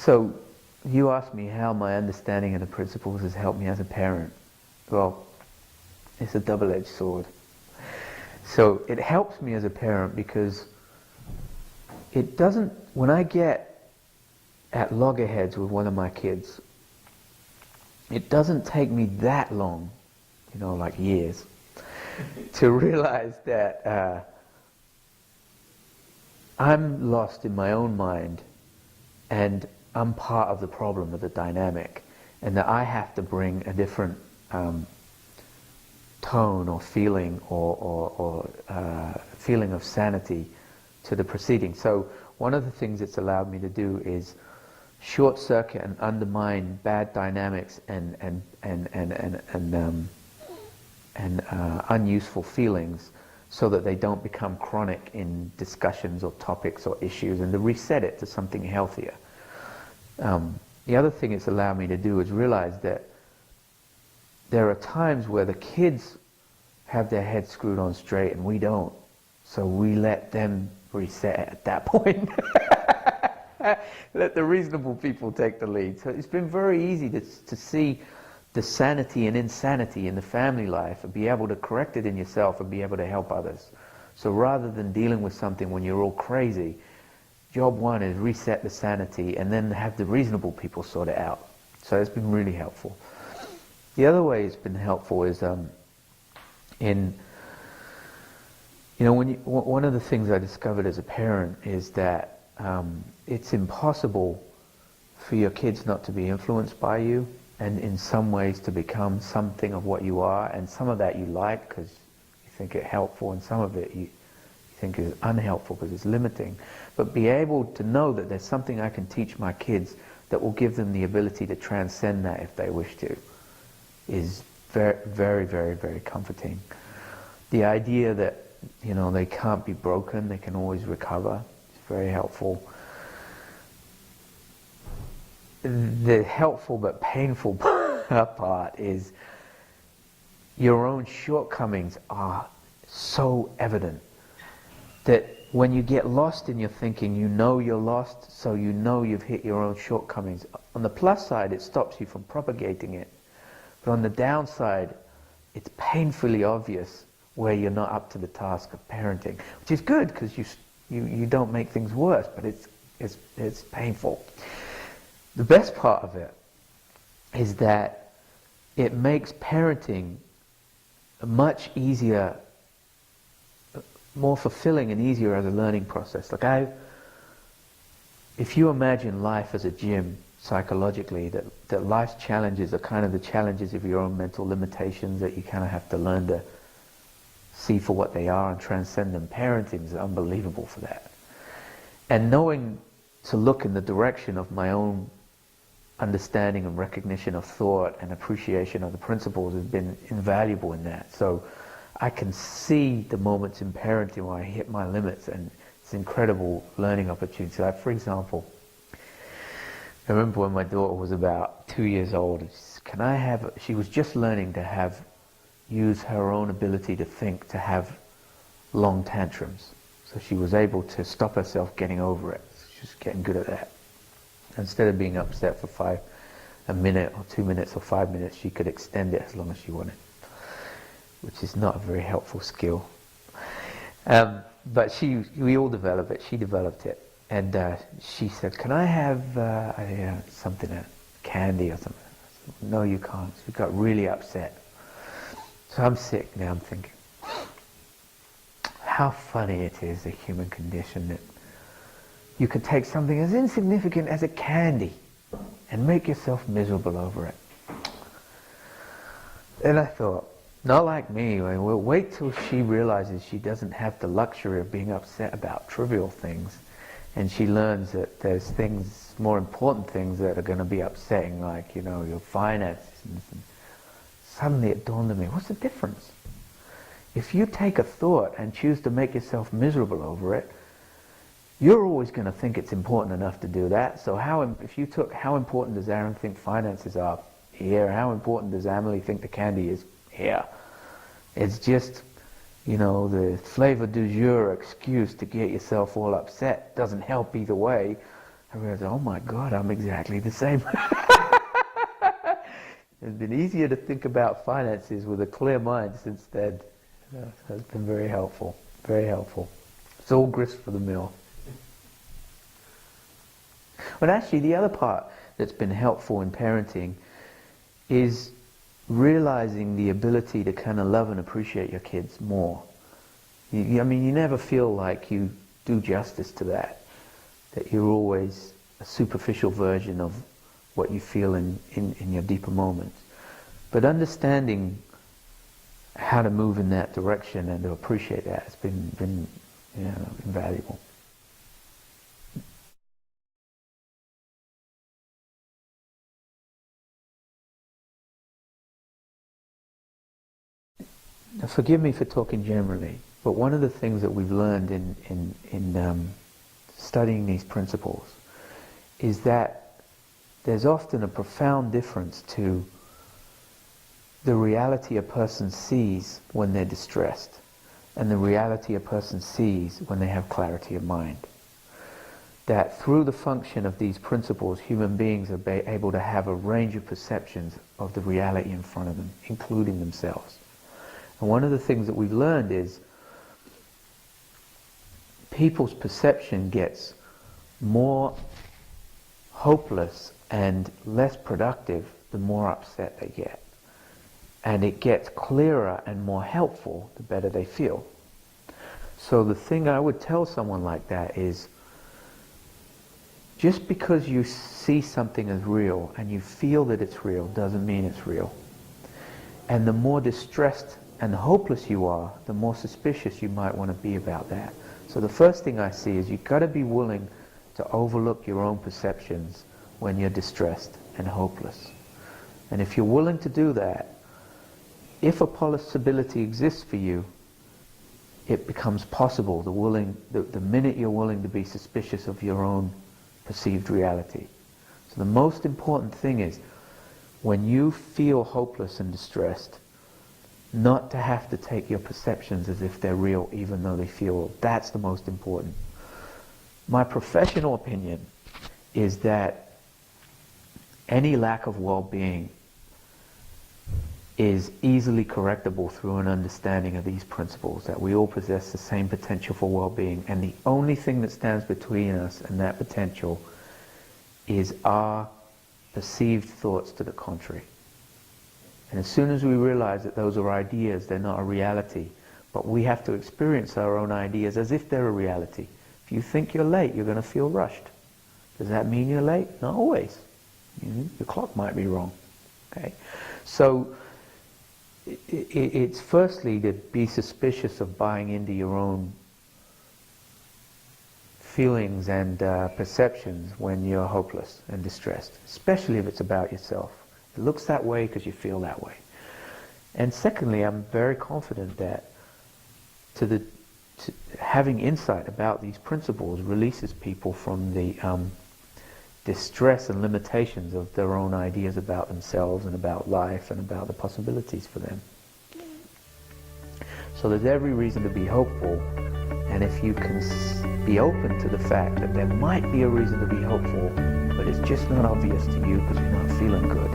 So you asked me how my understanding of the principles has helped me as a parent. Well, it's a double-edged sword. So it helps me as a parent because it doesn't, when I get at loggerheads with one of my kids, it doesn't take me that long, like years, to realize that I'm lost in my own mind and I'm part of the problem of the dynamic, and that I have to bring a different tone or feeling or feeling of sanity to the proceeding. So one of the things it's allowed me to do is short circuit and undermine bad dynamics and unuseful feelings, so that they don't become chronic in discussions or topics or issues, and to reset it to something healthier. The other thing it's allowed me to do is realize that there are times where the kids have their heads screwed on straight and we don't. So we let them reset at that point. Let the reasonable people take the lead. So it's been very easy to see the sanity and insanity in the family life and be able to correct it in yourself and be able to help others. So rather than dealing with something when you're all crazy, job one is reset the sanity and then have the reasonable people sort it out. So it's been really helpful. The other way it's been helpful is one of the things I discovered as a parent is that it's impossible for your kids not to be influenced by you, and in some ways to become something of what you are, and some of that you like because you think it's helpful, and some of it you think is unhelpful because it's limiting. But be able to know that there's something I can teach my kids that will give them the ability to transcend that if they wish to is very, very, very, very comforting. The idea that they can't be broken, they can always recover, is very helpful. The helpful but painful part is your own shortcomings are so evident that when you get lost in your thinking, you're lost, so you've hit your own shortcomings. On the plus side, it stops you from propagating it. But on the downside, it's painfully obvious where you're not up to the task of parenting, which is good because you don't make things worse, but it's painful. The best part of it is that it makes parenting much easier, more fulfilling and easier as a learning process. If you imagine life as a gym psychologically, that life's challenges are kind of the challenges of your own mental limitations that you kind of have to learn to see for what they are and transcend them. Parenting is unbelievable for that. And knowing to look in the direction of my own understanding and recognition of thought and appreciation of the principles has been invaluable in that. So I can see the moments in parenting where I hit my limits, and it's an incredible learning opportunity. So for example, I remember when my daughter was about 2 years old, she was just learning to use her own ability to think, to have long tantrums. So she was able to stop herself getting over it. She was getting good at that. Instead of being upset for a minute or 2 minutes or 5 minutes, she could extend it as long as she wanted, which is not a very helpful skill. But we all develop it. She developed it. And she said, can I have something, candy or something? I said, no, you can't. She got really upset. So I'm sick now. I'm thinking, how funny it is, the human condition, that you could take something as insignificant as a candy and make yourself miserable over it. And I thought, not like me. We'll wait till she realizes she doesn't have the luxury of being upset about trivial things, and she learns that there's things, more important things, that are going to be upsetting, like your finances. And suddenly it dawned on me, what's the difference? If you take a thought and choose to make yourself miserable over it, you're always going to think it's important enough to do that. So if you took, how important does Aaron think finances are? Here. How important does Emily think the candy is? Here. It's just, the flavor du jour excuse to get yourself all upset. Doesn't help either way. I realized, oh my God, I'm exactly the same. It's been easier to think about finances with a clear mind since then. So it's been very helpful, very helpful. It's all grist for the mill. But actually the other part that's been helpful in parenting is realizing the ability to kind of love and appreciate your kids more. I mean, you never feel like you do justice to that you're always a superficial version of what you feel in your deeper moments. But understanding how to move in that direction and to appreciate that has been invaluable. Now, forgive me for talking generally, but one of the things that we've learned in studying these principles is that there's often a profound difference to the reality a person sees when they're distressed and the reality a person sees when they have clarity of mind. That through the function of these principles, human beings are able to have a range of perceptions of the reality in front of them, including themselves. And one of the things that we've learned is people's perception gets more hopeless and less productive the more upset they get. And it gets clearer and more helpful the better they feel. So the thing I would tell someone like that is, just because you see something as real and you feel that it's real doesn't mean it's real. And the more distressed and hopeless you are, the more suspicious you might want to be about that. So the first thing I see is you've got to be willing to overlook your own perceptions when you're distressed and hopeless. And if you're willing to do that, if a possibility exists for you, it becomes possible the minute you're willing to be suspicious of your own perceived reality. So the most important thing is, when you feel hopeless and distressed, not to have to take your perceptions as if they're real even though they feel real. That's the most important. My professional opinion is that any lack of well-being is easily correctable through an understanding of these principles, that we all possess the same potential for well-being, and the only thing that stands between us and that potential is our perceived thoughts to the contrary. And as soon as we realize that those are ideas, they're not a reality, but we have to experience our own ideas as if they're a reality. If you think you're late, you're going to feel rushed. Does that mean you're late? Not always. Your clock might be wrong. Okay? So it's firstly to be suspicious of buying into your own feelings and perceptions when you're hopeless and distressed, especially if it's about yourself. It looks that way because you feel that way. And secondly, I'm very confident that having insight about these principles releases people from the distress and limitations of their own ideas about themselves and about life and about the possibilities for them. So there's every reason to be hopeful, and if you can be open to the fact that there might be a reason to be hopeful, but it's just not obvious to you because you're not feeling good,